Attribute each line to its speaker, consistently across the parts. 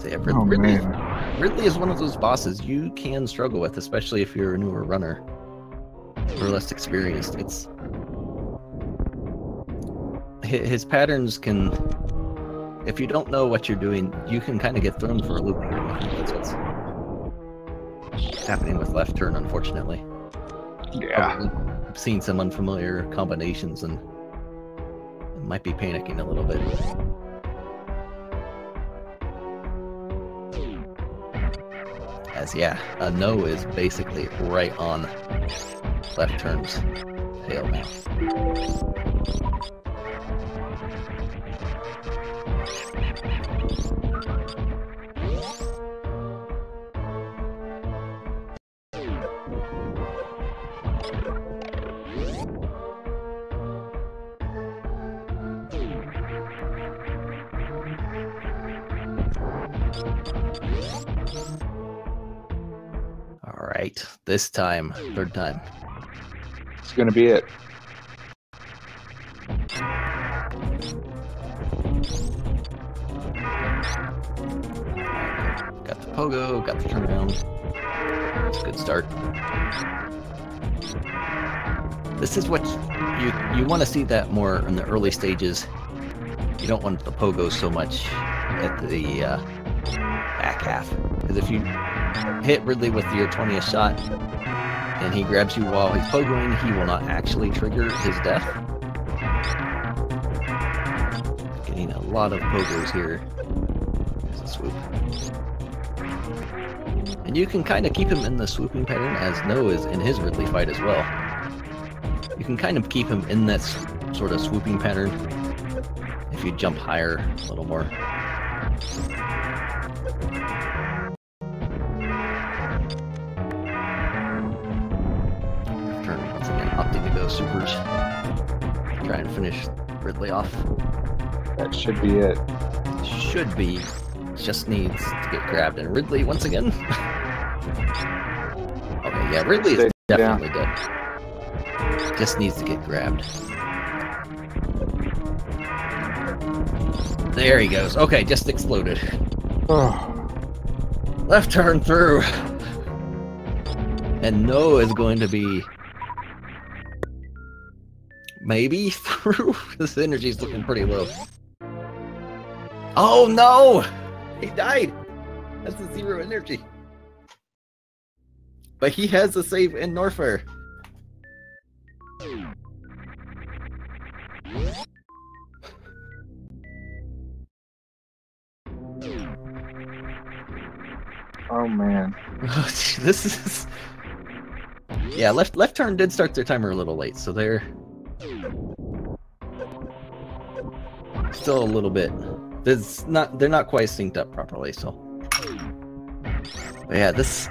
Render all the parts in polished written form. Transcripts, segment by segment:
Speaker 1: So yeah,
Speaker 2: Oh,
Speaker 1: Ridley,
Speaker 2: man.
Speaker 1: Ridley is one of those bosses you can struggle with, especially if you're a newer runner or less experienced. It's his patterns can, if you don't know what you're doing, you can kind of get thrown for a loop here. I think that's what's happening with left turn, unfortunately.
Speaker 2: Yeah.
Speaker 1: Probably seen some unfamiliar combinations and might be panicking a little bit. As yeah, a no is basically right on left turn's tail now. All right, this time, third time.
Speaker 2: It's gonna be it.
Speaker 1: Got the pogo, got the turnaround. It's a good start. This is what you want to see that more in the early stages. You don't want the pogo so much at the back half, because if you hit Ridley with your 20th shot and he grabs you while he's pogoing, he will not actually trigger his death. Getting a lot of pogos here. There's a swoop. And you can kind of keep him in the swooping pattern, as No is in his Ridley fight as well. You can kind of keep him in that sort of swooping pattern if you jump higher a little more. Turn once again, opting to go supers. Try and finish Ridley off.
Speaker 2: That should be it.
Speaker 1: Should be. Just needs to get grabbed. And Ridley, once again. Okay, yeah, Ridley is definitely dead. Just needs to get grabbed. There he goes. Okay, just exploded.
Speaker 2: Oh.
Speaker 1: Left turn through. And No is going to be maybe through. This energy's looking pretty low. Oh no! He died! That's the 0 energy. But he has a save in Norfair.
Speaker 2: Oh man.
Speaker 1: This is... Yeah, left turn did start their timer a little late, so they're still a little bit... They're not quite synced up properly, so... But yeah, this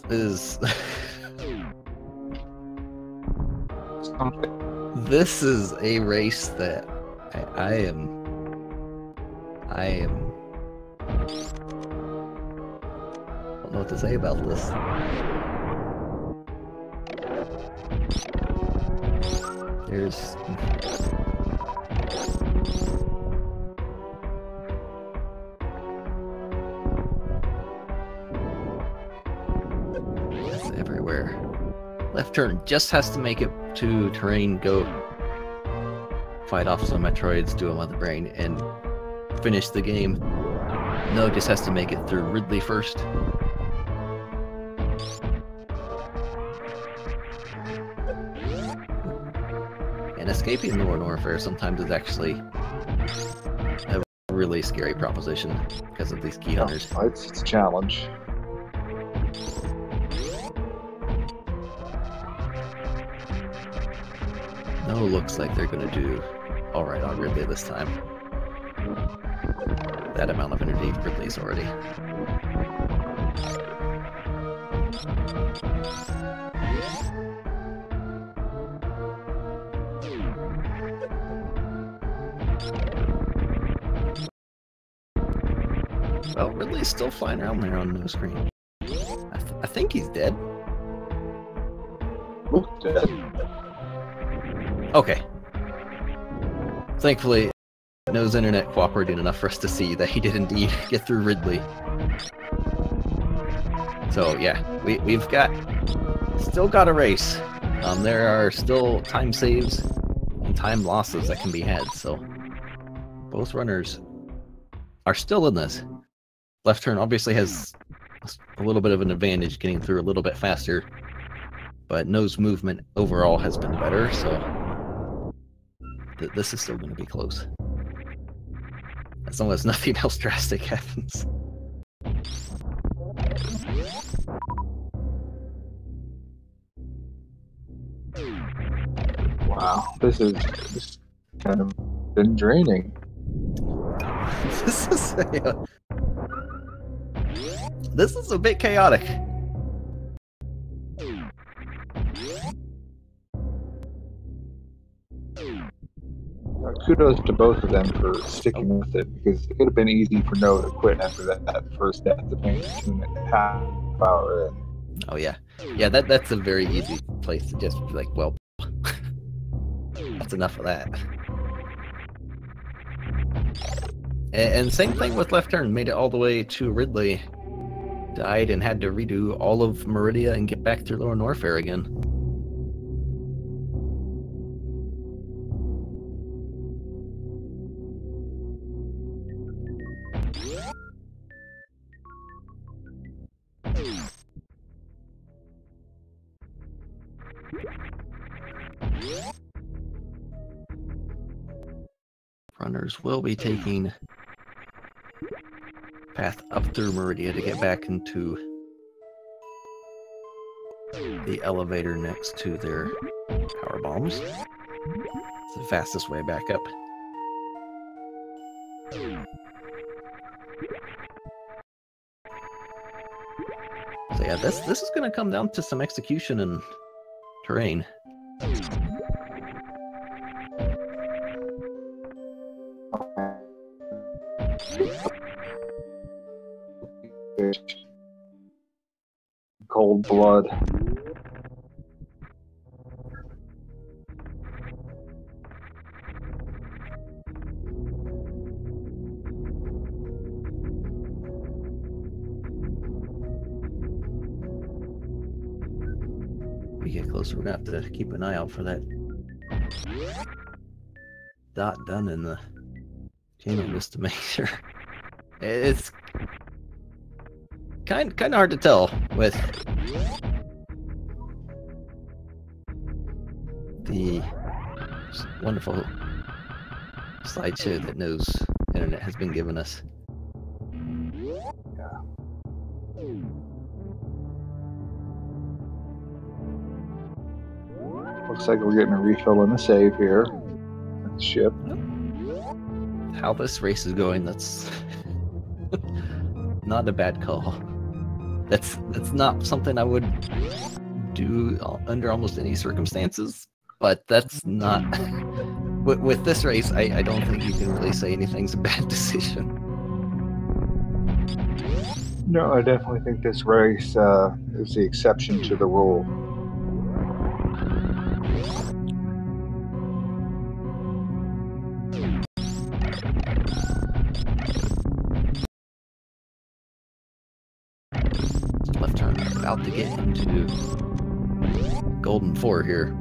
Speaker 1: is... This is a race that I am... I don't know what to say about this. There's... It's everywhere. Left turn just has to make it to terrain, go fight off some Metroids, do a Mother Brain, and finish the game. No, just has to make it through Ridley first. And escaping Lord Norfair sometimes is actually a really scary proposition because of these key hunters.
Speaker 2: It's a challenge.
Speaker 1: No, looks like they're gonna do alright on Ridley this time. That amount of energy Ridley's already. Well, Ridley's still flying around there on no screen. I think he's dead.
Speaker 2: Oh, dead.
Speaker 1: Okay. Thankfully, No's internet cooperating enough for us to see that he did indeed get through Ridley. So yeah, we've still got a race. There are still time saves and time losses that can be had. So both runners are still in this. Left Turn obviously has a little bit of an advantage getting through a little bit faster, but No's movement overall has been better, so this is still going to be close. As long as nothing else drastic happens.
Speaker 2: Wow, this kind of been draining.
Speaker 1: This is a bit chaotic.
Speaker 2: Kudos to both of them for sticking with it, because it could have been easy for No to quit after that first death of paying 2.5 hours in.
Speaker 1: Oh yeah, that's a very easy place to just be like, well, that's enough of that. And same thing with Left Turn, made it all the way to Ridley, died and had to redo all of Meridia and get back through Lower Norfair again. Runners will be taking path up through Meridia to get back into the elevator next to their power bombs. It's the fastest way back up. So yeah, this is going to come down to some execution and terrain.
Speaker 2: Cold blood.
Speaker 1: We get closer, we're gonna have to keep an eye out for that dot done in the channel just to make sure. It's kind of hard to tell with the wonderful slideshow that No's internet has been giving us.
Speaker 2: Yeah. Looks like we're getting a refill and a save here at the ship.
Speaker 1: How this race is going, that's not a bad call. That's not something I would do under almost any circumstances, but that's not with this race. I don't think you can really say anything's a bad decision.
Speaker 2: No, I definitely think this race is the exception to the rule.
Speaker 1: Left Turn about to get into Golden 4 here.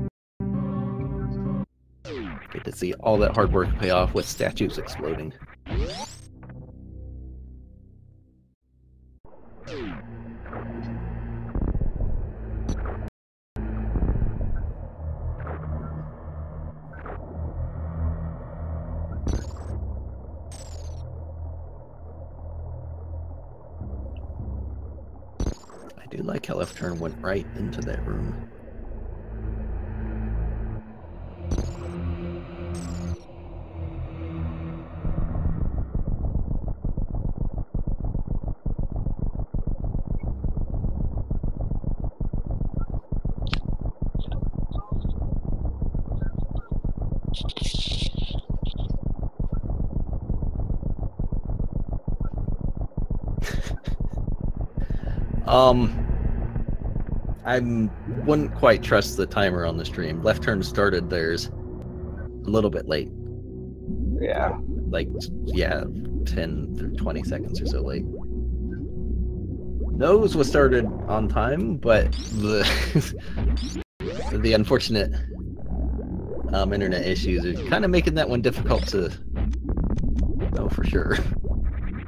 Speaker 1: Get to see all that hard work pay off with statues exploding. I do like how Left Turn went right into that room. I wouldn't quite trust the timer on the stream. Left Turn started theirs a little bit late.
Speaker 2: Yeah.
Speaker 1: like, yeah, 10 through 20 seconds or so late. Nose was started on time, but the unfortunate internet issues are kind of making that one difficult to know for sure.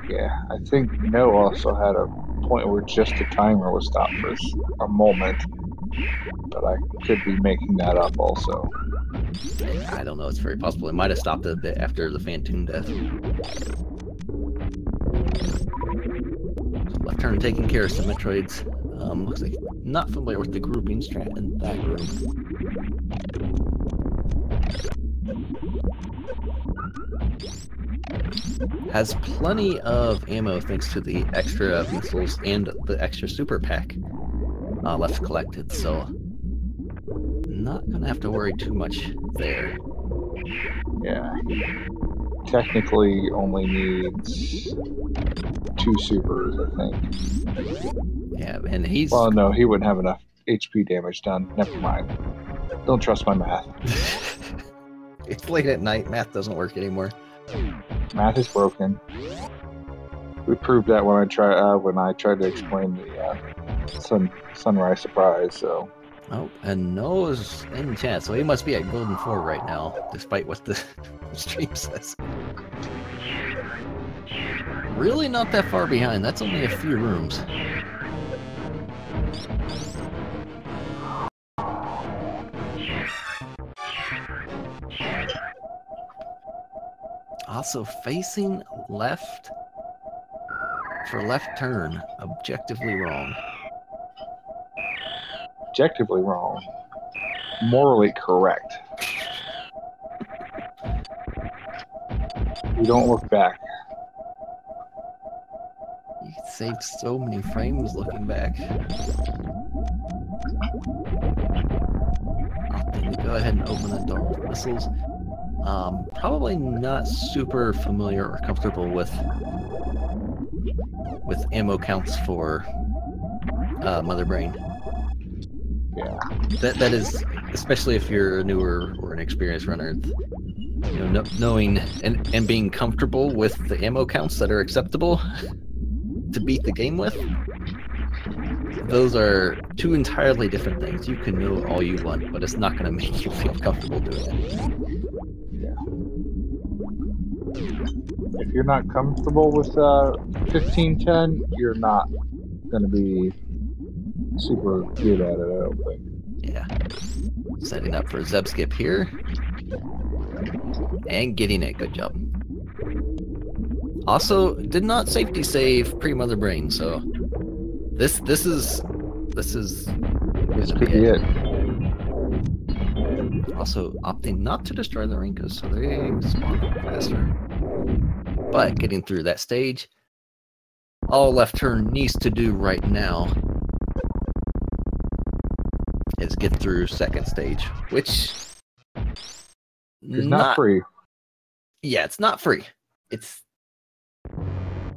Speaker 2: Yeah, I think No also had a point where just the timer was stopped for a moment, but I could be making that up also.
Speaker 1: I don't know, it's very possible. It might have stopped a bit after the Phantom death. So left turn taking care of some Metroids. Looks like not familiar with the grouping strat in that room. Has plenty of ammo thanks to the extra missiles and the extra super pack left collected, so not gonna have to worry too much there.
Speaker 2: Yeah, he technically only needs 2 supers, I think.
Speaker 1: Yeah, and he's...
Speaker 2: Well, no, he wouldn't have enough HP damage done. Never mind. Don't trust my math.
Speaker 1: It's late at night. Math doesn't work anymore.
Speaker 2: Math is broken. We proved that when I tried to explain the sunrise surprise. So.
Speaker 1: Oh, and Noah's in chat, so he must be at Golden 4 right now, despite what the stream says. Really not that far behind. That's only a few rooms. Also facing left for left turn. Objectively wrong.
Speaker 2: Objectively wrong. Morally correct. You don't look back.
Speaker 1: You saved so many frames looking back. Opting to go ahead and open that door with missiles. Probably not super familiar or comfortable with ammo counts for Mother Brain.
Speaker 2: Yeah.
Speaker 1: That is, especially if you're a newer or an experienced runner, you know, knowing and being comfortable with the ammo counts that are acceptable to beat the game with. Those are two entirely different things. You can know all you want, but it's not going to make you feel comfortable doing it.
Speaker 2: Yeah. If you're not comfortable with 1510, you're not going to be super good at it, I don't think.
Speaker 1: Yeah. Setting up for a Zeb skip here. And getting it. Good job. Also, did not safety save pre-Mother Brain, so this could
Speaker 2: be it.
Speaker 1: Also opting not to destroy the Rinkas, so they spawn faster. But getting through that stage, all left turn needs to do right now is get through second stage, which
Speaker 2: is not free.
Speaker 1: Yeah, it's not free.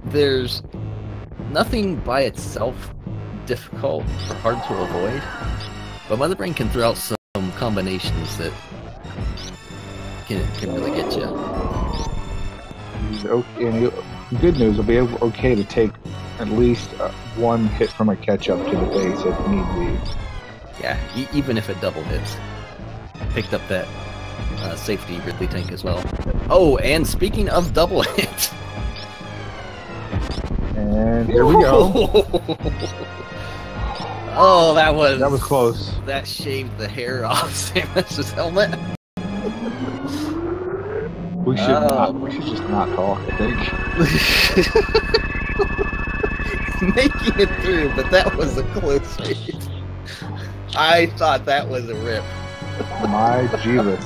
Speaker 1: There's nothing by itself difficult or hard to avoid, but Mother Brain can throw out some combinations that can really get you.
Speaker 2: And good news, will be okay to take at least one hit from a catch-up to the base if need be.
Speaker 1: Yeah, even if it double hits. Picked up that safety Ridley tank as well. Oh, and speaking of double hits.
Speaker 2: And here we go.
Speaker 1: Oh, that was
Speaker 2: close.
Speaker 1: That shaved the hair off Samus's helmet.
Speaker 2: We should just not talk, I think.
Speaker 1: Making it through, but that was a close shave. I thought that was a rip.
Speaker 2: My Jesus.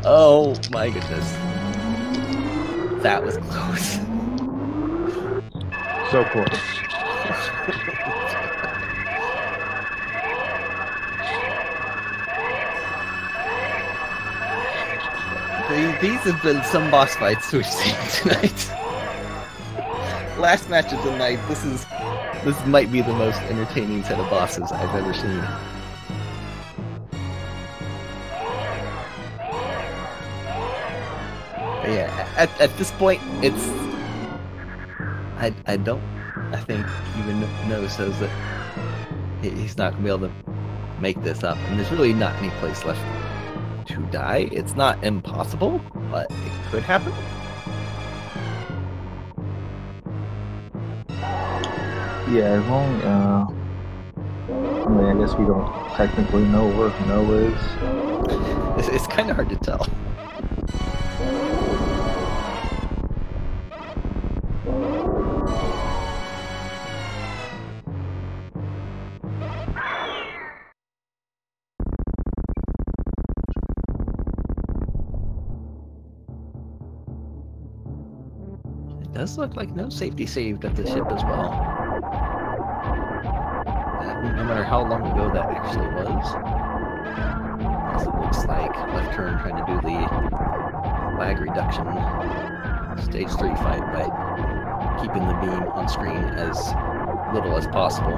Speaker 1: Oh my goodness. That was close.
Speaker 2: So close.
Speaker 1: These have been some boss fights we've seen tonight. Last match of the night, this might be the most entertaining set of bosses I've ever seen. But at this point, it's I think even No says that he's not gonna be able to make this up, and there's really not any place left to die. It's not impossible, but it could happen.
Speaker 2: Yeah, as long I mean, I guess we don't technically know where No is.
Speaker 1: It's kind of hard to tell. It does look like no safety saved at the ship as well. No matter how long ago that actually was. As it looks like left turn trying to do the lag reduction stage 3 fight by keeping the beam on screen as little as possible.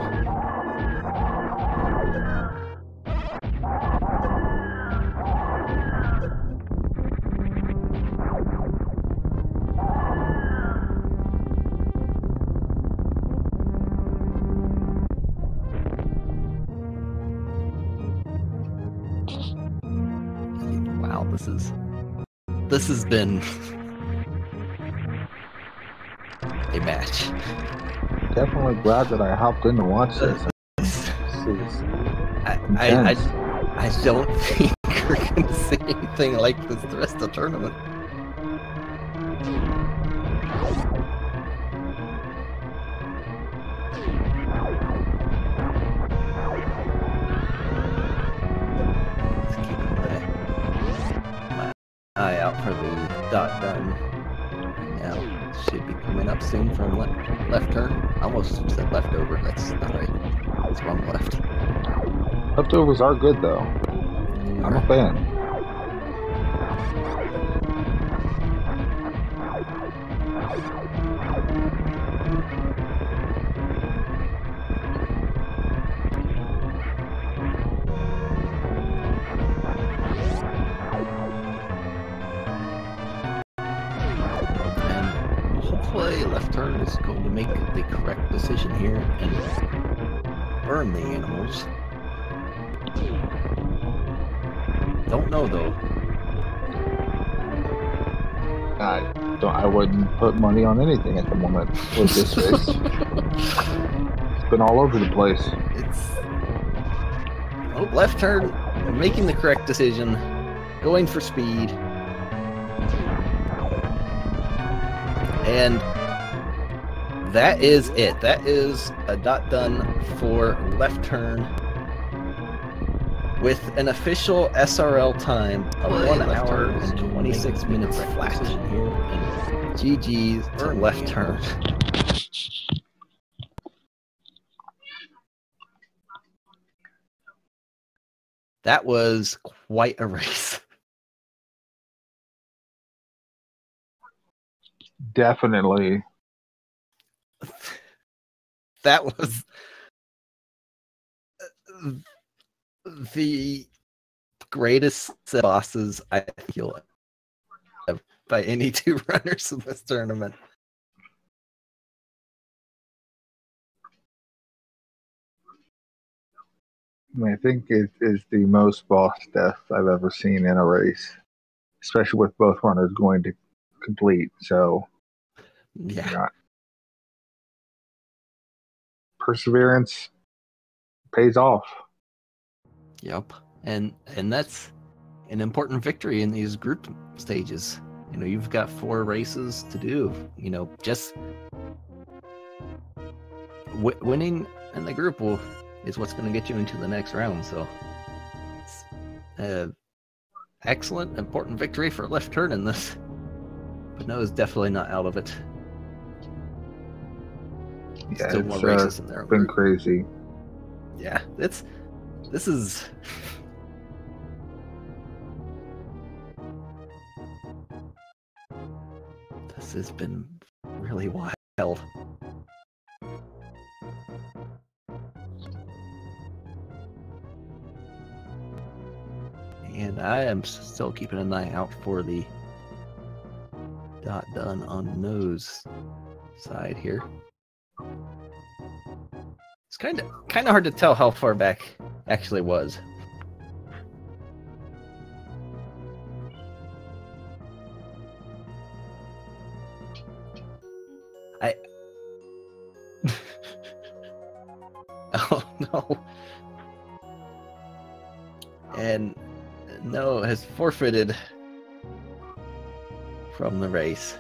Speaker 1: Wow, this has been a match.
Speaker 2: Definitely glad that I hopped in to watch this.
Speaker 1: I don't think we're going to see anything like this the rest of the tournament. Just keeping my eye out for the dot done. Right now, should be coming up soon from left turn. I almost said leftover. That's not right. It's wrong left.
Speaker 2: Leftovers are good though. I'm a fan.
Speaker 1: And hopefully left turn is going to make the correct decision here and burn the animals. Don't know though.
Speaker 2: I wouldn't put money on anything at the moment with this race. It's been all over the place.
Speaker 1: Left turn, making the correct decision, going for speed, and that is it. That is a dot done for left turn with an official SRL time of 1 hour and 26 minutes flat. Here, and GG's to left turn. That was quite a race.
Speaker 2: Definitely.
Speaker 1: That was the greatest set of bosses I feel by any two runners in this tournament.
Speaker 2: I think it is the most boss death I've ever seen in a race, especially with both runners going to complete. So,
Speaker 1: yeah.
Speaker 2: Perseverance pays off.
Speaker 1: Yep, and that's an important victory in these group stages. You know, you've got 4 races to do. You know, just winning in the group is what's going to get you into the next round. So, it's excellent, important victory for left turn in this. But no, it's definitely not out of it.
Speaker 2: Yeah,
Speaker 1: still more races in there.
Speaker 2: It's been crazy.
Speaker 1: Yeah, this is. This has been really wild. And I am still keeping an eye out for the dot done on nose side here. It's kind of hard to tell how far back actually was. Oh no. And no has forfeited from the race.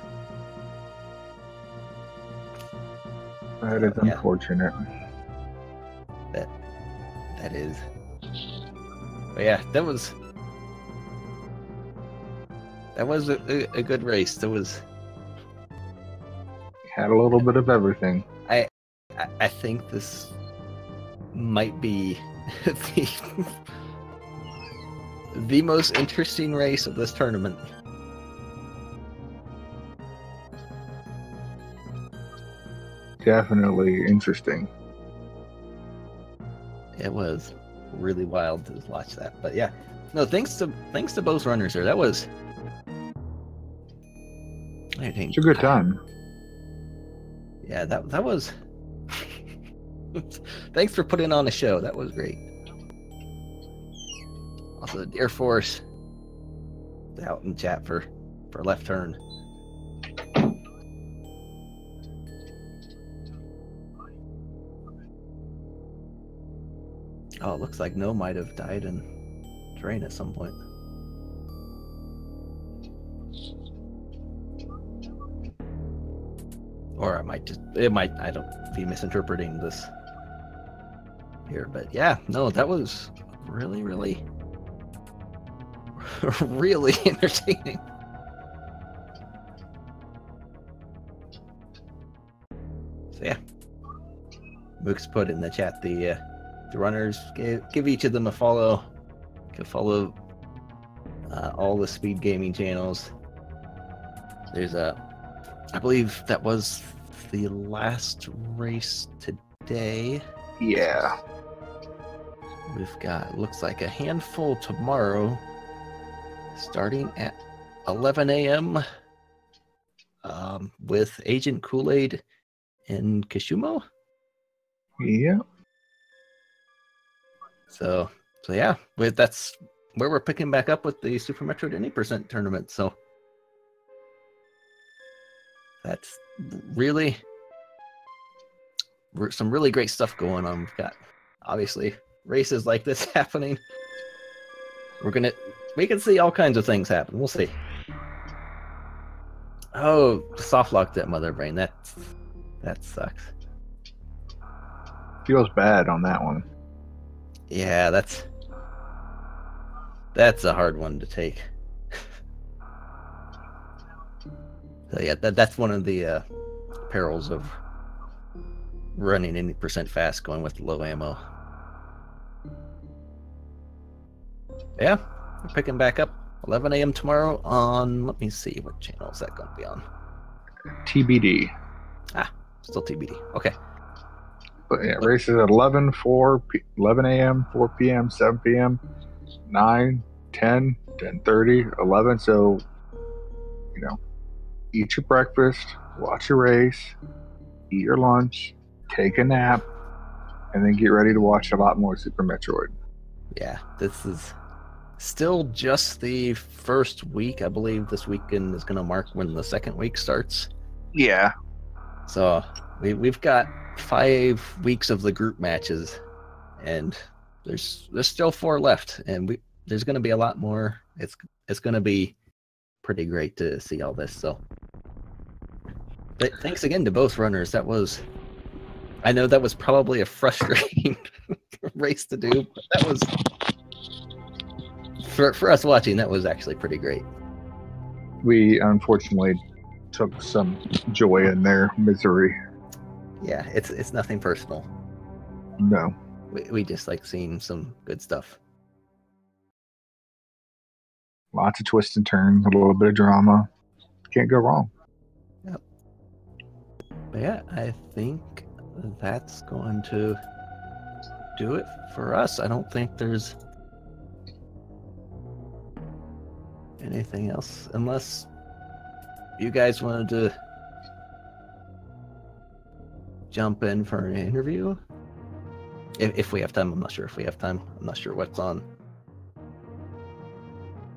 Speaker 2: That is unfortunate.
Speaker 1: That is. But yeah, that was a good race. That was
Speaker 2: Had a little bit of everything.
Speaker 1: I think this might be the most interesting race of this tournament.
Speaker 2: Definitely interesting.
Speaker 1: It was really wild to watch that. But yeah, no, thanks to both runners there. That was.
Speaker 2: It's a good time.
Speaker 1: Yeah, that was. Thanks for putting on a show. That was great. Also, the Air Force out in chat for left turn. Oh, it looks like No might have died in train at some point. Or it might, I don't be misinterpreting this here, but yeah, no, that was really, really, really entertaining. So yeah, Mook's put in the chat the runners, give each of them a follow. You can follow all the speed gaming channels. There's I believe that was the last race today.
Speaker 2: Yeah.
Speaker 1: We've got, looks like a handful tomorrow, starting at 11 a.m. With Agent Kool-Aid and Kishumo.
Speaker 2: Yeah.
Speaker 1: So yeah, that's where we're picking back up with the Super Metroid Any Percent tournament. So that's really some really great stuff going on. We've got obviously races like this happening. We can see all kinds of things happen. We'll see. Oh, soft locked that mother brain. That sucks.
Speaker 2: Feels bad on that one.
Speaker 1: Yeah, that's a hard one to take. So yeah, that's one of the perils of running any percent fast, going with low ammo. Yeah, we're picking back up 11 a.m. tomorrow on, let me see, what channel is that going to be on?
Speaker 2: TBD.
Speaker 1: Still TBD. Okay.
Speaker 2: But yeah, races at 11 a.m., 4 p.m., 7 p.m., 9, 10, 10:30, 11. So, eat your breakfast, watch your race, eat your lunch, take a nap, and then get ready to watch a lot more Super Metroid.
Speaker 1: Yeah, this is still just the first week. I believe this weekend is going to mark when the second week starts.
Speaker 2: Yeah.
Speaker 1: So we've got 5 weeks of the group matches, and there's still 4 left, and there's going to be a lot more. It's going to be pretty great to see all this. So, but thanks again to both runners. I know that was probably a frustrating race to do, but that was for us watching. That was actually pretty great.
Speaker 2: We unfortunately took some joy in their misery.
Speaker 1: Yeah, it's nothing personal.
Speaker 2: No.
Speaker 1: We just like seeing some good stuff.
Speaker 2: Lots of twists and turns, a little bit of drama. Can't go wrong.
Speaker 1: Yep. But yeah, I think that's going to do it for us. I don't think there's anything else, unless you guys wanted to jump in for an interview? If we have time, I'm not sure if we have time. I'm not sure what's on